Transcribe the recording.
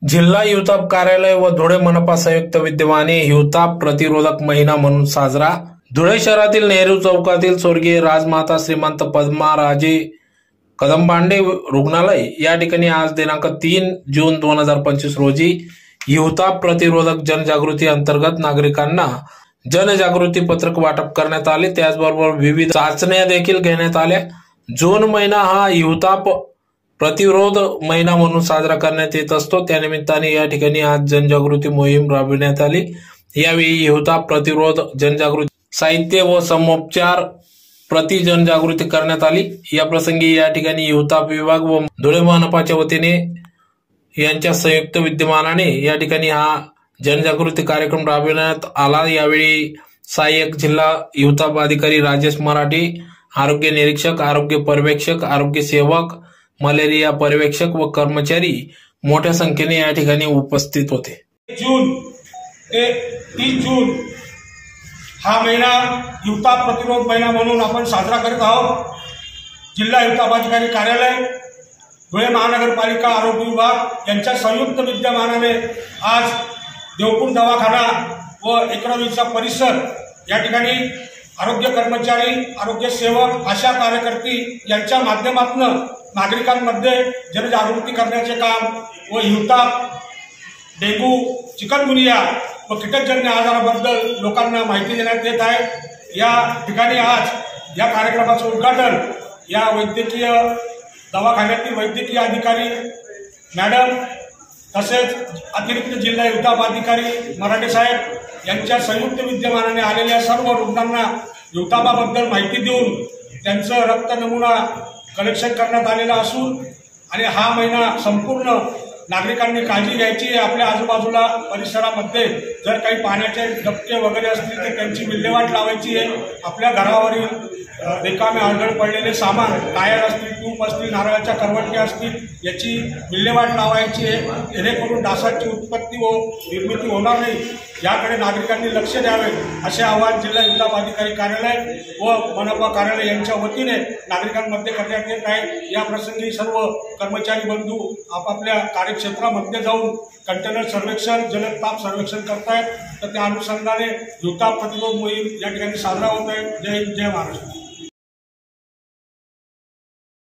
जिल्हा हिवताप कार्यालय व धुळे मनपा संयुक्त विद्यमाने हिवताप प्रतिरोधक महिना म्हणून साजरा। धुळे शहरातील नेहरू चौकातील स्वर्गीय राजमाता श्रीमंत पद्माराजे कदमबांडे रुग्णालय या ठिकाणी आज दिनांक 3 जून 2025 रोजी हिवताप प्रतिरोधक जनजागृती अंतर्गत नागरिकांना जनजागृती पत्रक वाटप करण्यात आले। त्याचबरोबर विविध चाचण्या देखील घेण्यात आल्या। जून महिना हा हिवताप प्रतिरोध महिना म्हणून साजरा करण्यात येत असतो। त्यानिमित्ताने या ठिकाणी आज जनजागृती मोहीम राबविण्यात आली। यावेळी हिवताप प्रतिरोध जनजागृती साहित्य व समोपचार प्रति जनजागृती करण्यात आली। या प्रसंगी या ठिकाणी हिवताप विभाग व धुळे मनपाच्या वतीने यांच्या संयुक्त विद्यमानाने या ठिकाणी हा जनजागृती कार्यक्रम राबविण्यात आला। यावेळी सहाय्यक जिल्हा हिवताप अधिकारी राजेश मराठे, आरोग्य निरीक्षक, आरोग्य पर्यवेक्षक, आरोग्य सेवक, मलेरिया पर्यवेक्षक व कर्मचारी मोठ्या संख्येने या ठिकाणी उपस्थित होते। जून ते 30 जून हा महिना हिवताप प्रतिरोध महिना म्हणून आपण साजरा करत आहोत। जिल्हा हिवताप अधिकारी कार्यालय, धुळे महानगरपालिका आरोग्य विभाग यांच्या संयुक्त विद्यमानाने आज देवकुंड दवाखाना व 11वीचा परिसर या ठिकाणी आरोग्य कर्मचारी, आरोग्य सेवक, आशा कार्यकर्ती यांच्या माध्यमातून नागरिकांमध्ये जनजागृती करण्याचे काम व हिवताप, डेंग्यू, चिकनगुनिया व कीटकजन्य आजाराबद्दल लोकांना माहिती देण्यात येत आहे। या ठिकाणी आज या कार्यक्रमाचे उद्घाटन या वैद्यकीय दवाखान्यातील वैद्यकीय अधिकारी मॅडम तसेच अतिरिक्त जिल्हा हिवताप अधिकारी मराठे साहेब यांच्या संयुक्त विद्यमानाने आलेल्या सर्व रुग्णांना हिवतापाबद्दल माहिती देऊन त्यांचं रक्त नमुना कलेक्शन करण्यात आलेला असून आणि हा महिना संपूर्ण नागरिकांनी काळजी घ्यायची आहे। आपल्या आजूबाजूला परिसरामध्ये जर काही पाण्याचे डबके वगैरे असतील तर त्यांची विल्हेवाट लावायची आहे। आपल्या घरावरील रिकामे अडगळ पडलेले सामान, टायर असतील, ट्यूब असतील, नारळाच्या करवटक्या असतील याची विल्हेवाट लावायची आहे, जेणेकरून डासाची उत्पत्ती व निर्मिती होणार नाही। याकडे नागरिकांनी लक्ष द्यावे असे आवाहन जिल्हा हिवताप अधिकारी कार्यालय व मनपा कार्यालय यांच्या वतीने नागरिकांमध्ये करण्यात येत आहे। या प्रसंगी सर्व कर्मचारी बंधू आपापल्या कार्यक्षेत्रामध्ये जाऊन कंटेनर सर्वेक्षण, जलताप सर्वेक्षण करतायत। तर त्या अनुषंगाने हिवताप प्रतिरोध मोहीम या ठिकाणी साजरा होत आहे। जय हिंद, जय महाराष्ट्र।